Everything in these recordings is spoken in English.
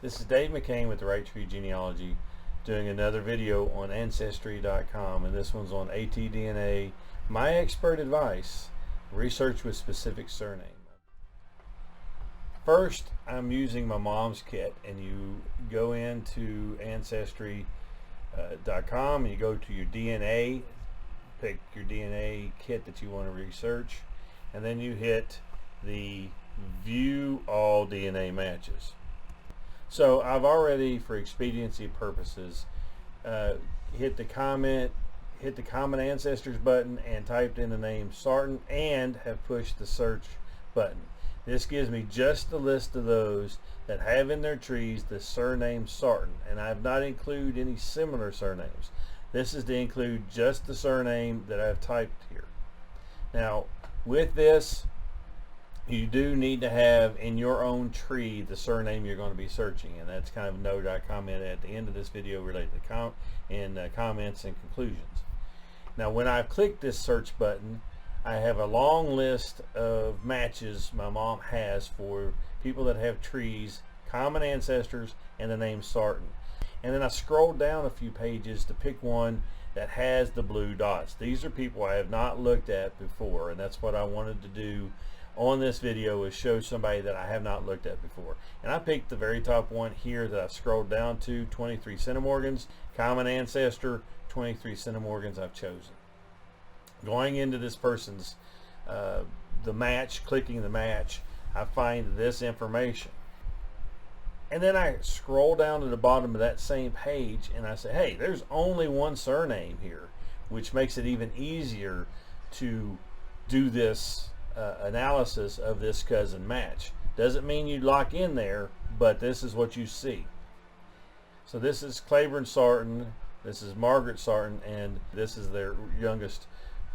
This is Dave McCain with the Right Tree Genealogy doing another video on Ancestry.com, and this one's on atDNA, my expert advice, research with specific surname. First, I'm using my mom's kit, and you go into Ancestry.com and you go to your DNA, pick your DNA kit that you want to research, and then you hit the view all DNA matches. So I've already, for expediency purposes, hit the common ancestors button and typed in the name Sarton and have pushed the search button. This gives me just the list of those that have in their trees the surname Sarton, and I have not included any similar surnames. This is to include just the surname that I've typed here. Now, with this, you do need to have in your own tree the surname you're going to be searching, and that's kind of a note I commented at the end of this video related to comments and conclusions. Now, when I click this search button, I have a long list of matches my mom has for people that have trees, common ancestors, and the name Sarton. And then I scroll down a few pages to pick one that has the blue dots. These are people I have not looked at before, and that's what I wanted to do on this video, is show somebody that I have not looked at before. And I picked the very top one here that I've scrolled down to, 23 centimorgans, common ancestor, 23 centimorgans I've chosen. Going into this person's, the match, clicking the match, I find this information. And then I scroll down to the bottom of that same page and I say, hey, there's only one surname here, which makes it even easier to do this analysis of this cousin match. Doesn't mean you lock in there, but this is what you see. So this is Claiborne Sarton, this is Margaret Sarton, and this is their youngest,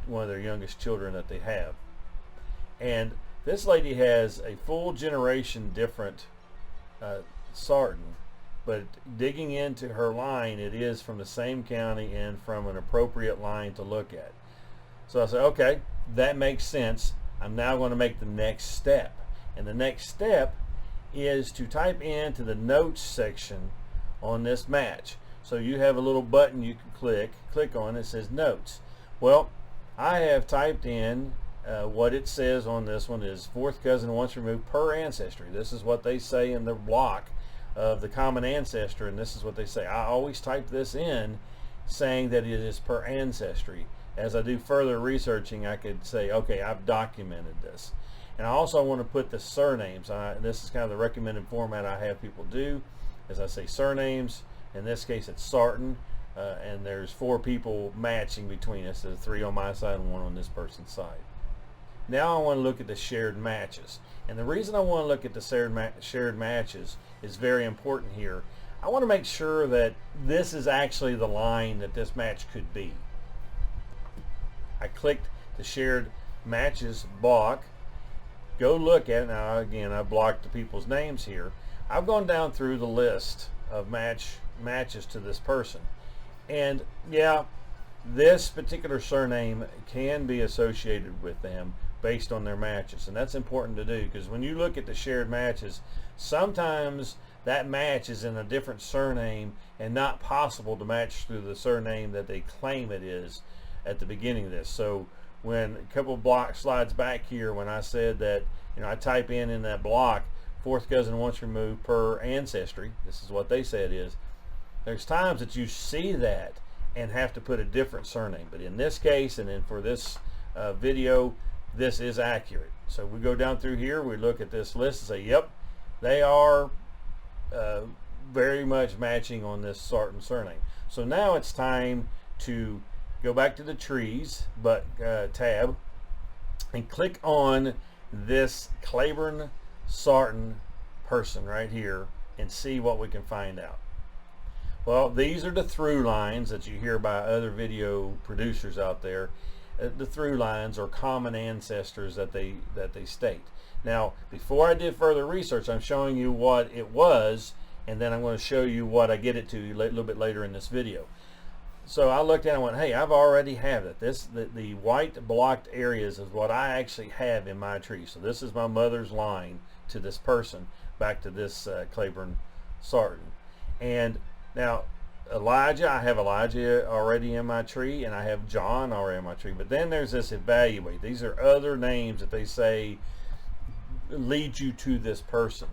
one of their youngest children that they have. And this lady has a full generation different Sarton, but digging into her line, it is from the same county and from an appropriate line to look at. So I say, okay, that makes sense. I'm now going to make the next step, and the next step is to type into the notes section on this match. So you have a little button you can click on. It says notes. Well, I have typed in what it says on this one is fourth cousin once removed per ancestry. This is what they say in the block of the common ancestor, and this is what they say. I always type this in saying that it is per ancestry. As I do further researching, I could say, okay, I've documented this. And I also want to put the surnames. This is kind of the recommended format I have people do. As I say, surnames. In this case, it's Sarton, and there's 4 people matching between us. There's 3 on my side and 1 on this person's side. Now I want to look at the shared matches. And the reason I want to look at the shared matches is very important here. I want to make sure that this is actually the line that this match could be. I clicked the shared matches block. Go look at it. Now again, I blocked the people's names here. I've gone down through the list of matches to this person. And yeah, this particular surname can be associated with them based on their matches, and that's important to do, because when you look at the shared matches, sometimes that match is in a different surname and not possible to match through the surname that they claim it is at the beginning of this. So when a couple of slides back here, when I said that, I type in that block fourth cousin once removed per ancestry, this is what they said is, there's times that you see that and have to put a different surname. But in this case, and then for this video, this is accurate. So we go down through here, we look at this list and say, yep, they are very much matching on this Sarton surname. So now it's time to go back to the trees tab and click on this Claiborne Sarton person right here and see what we can find out. Well, these are the through lines that you hear by other video producers out there. The through lines are common ancestors that they state. Now, before I did further research, I'm showing you what it was, and then I'm going to show you what I get it to a little bit later in this video. So I looked at it and went, hey, I've already have it. The white blocked areas is what I actually have in my tree. So this is my mother's line to this person, back to this Claiborne Sarton. And now Elijah, I have Elijah already in my tree, and I have John already in my tree. But then there's this evaluate. These are other names that they say lead you to this person.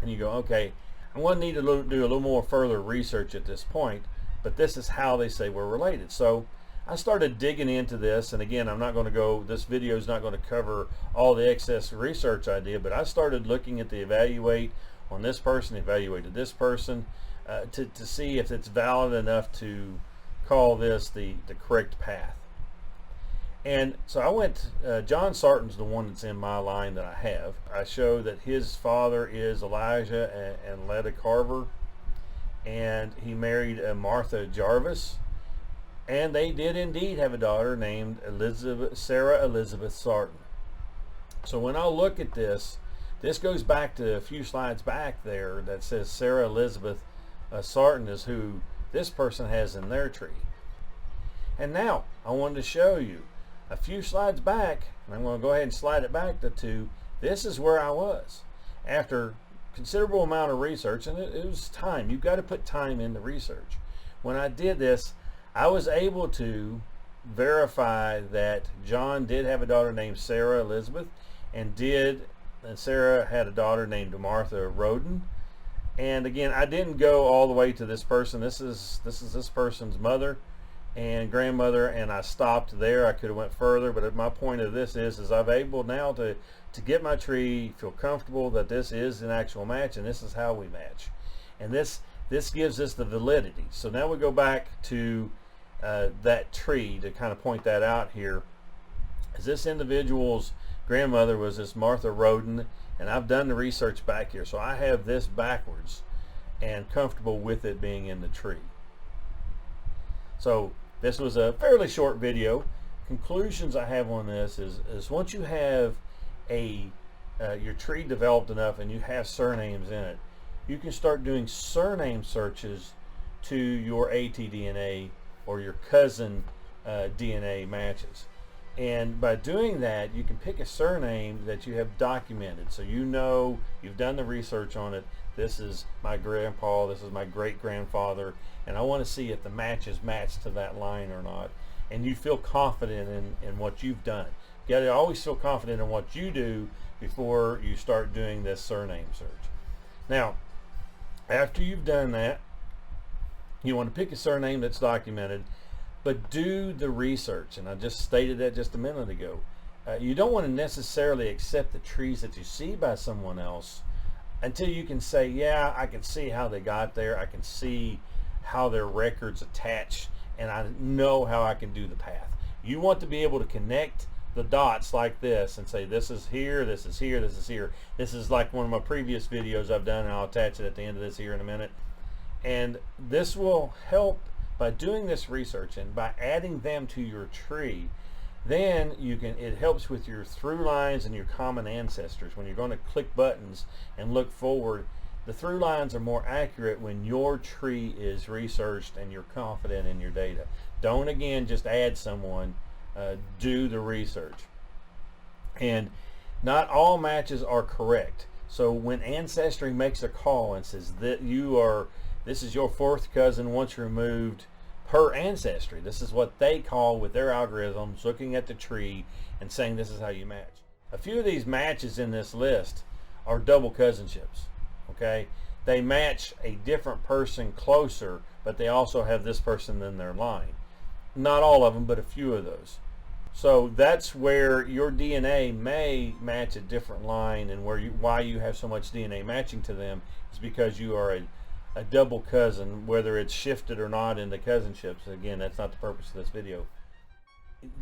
And you go, okay, I'm going to need to do a little more further research at this point, but this is how they say we're related. So I started digging into this, and again, I'm not going to go, this video is not going to cover all the excess research I did, but I started looking at the evaluate on this person, evaluated this person, to see if it's valid enough to call this the correct path. And so I went, John Sarton's the one that's in my line that I have. I show that his father is Elijah and Letta Carver, and he married Martha Jarvis, and they did indeed have a daughter named Sarah Elizabeth Sarton. So when I look at this, this goes back to a few slides back there that says Sarah Elizabeth Sarton is who this person has in their tree. And now I wanted to show you a few slides back, and I'm going to go ahead and slide it back to 2. This is where I was after considerable amount of research, and it was time. You've got to put time into research. When I did this, I was able to verify that John did have a daughter named Sarah Elizabeth, and Sarah had a daughter named Martha Roden. And again, I didn't go all the way to this person. This is this person's mother and grandmother, and I stopped there. I could have went further, but my point of this is I'm able now to get my tree, feel comfortable that this is an actual match, and this is how we match. And this gives us the validity. So now we go back to that tree to kind of point that out here. Is this individual's grandmother was this Martha Roden, and I've done the research back here, so I have this backwards and comfortable with it being in the tree. So this was a fairly short video. Conclusions I have on this is once you have your tree developed enough and you have surnames in it, you can start doing surname searches to your atDNA or your cousin DNA matches. And by doing that, you can pick a surname that you have documented, so you know you've done the research on it. This is my grandpa, this is my great-grandfather, and I want to see if the matches match to that line or not. And you feel confident in what you've done. You got to always feel confident in what you do before you start doing this surname search. Now, after you've done that, you want to pick a surname that's documented, but do the research. And I just stated that just a minute ago. You don't want to necessarily accept the trees that you see by someone else until you can say, yeah, I can see how they got there. I can see how their records attach, and I know how I can do the path. You want to be able to connect the dots like this and say, this is here, this is here, this is here. This is like one of my previous videos I've done, and I'll attach it at the end of this here in a minute. And this will help by doing this research and by adding them to your tree. Then it helps with your through lines and your common ancestors. When you're going to click buttons and look forward, the through lines are more accurate when your tree is researched and you're confident in your data. Don't again just add someone, do the research. And not all matches are correct. So when Ancestry makes a call and says that this is your fourth cousin once removed per Ancestry, this is what they call with their algorithms, looking at the tree and saying this is how you match. A few of these matches in this list are double cousinships. Okay, they match a different person closer, but they also have this person in their line. Not all of them, but a few of those. So that's where your DNA may match a different line, and why you have so much DNA matching to them is because you are a double cousin, whether it's shifted or not in the cousinships. Again, that's not the purpose of this video.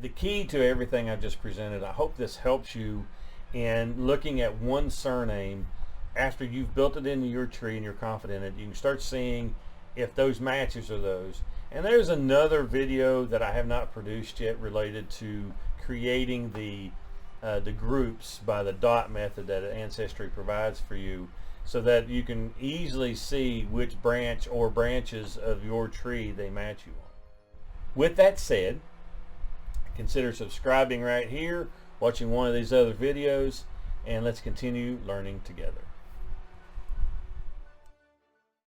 The key to everything I've just presented, I hope this helps you in looking at one surname. After you've built it into your tree and you're confident in it, you can start seeing if those matches are those. And there's another video that I have not produced yet related to creating the groups by the dot method that Ancestry provides for you, so that you can easily see which branch or branches of your tree they match you on. With that said, consider subscribing right here, watching one of these other videos, and let's continue learning together.